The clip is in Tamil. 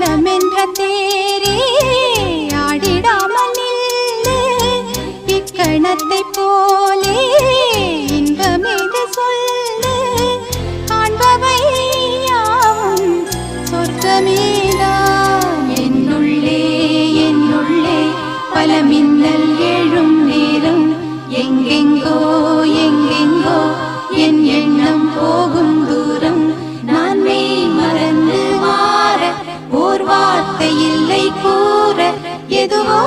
மனமென்ற தேரே ஆடிடாமல் நில்லு இக்கணத்தை போலே இன்பமேது சொல்லு காண்பவை யாவும் சொர்க்கமேதான் என்னுள்ளே என்னுள்ளே பல மின்னல் எழும் நேரம் எங்கெங்கோ எங்கெங்கோ என் எண்ணம் போகும் தூரம் நான் மெய் மறந்து மாற ஓர் வார்த்தை இல்லை கூற எதுவோ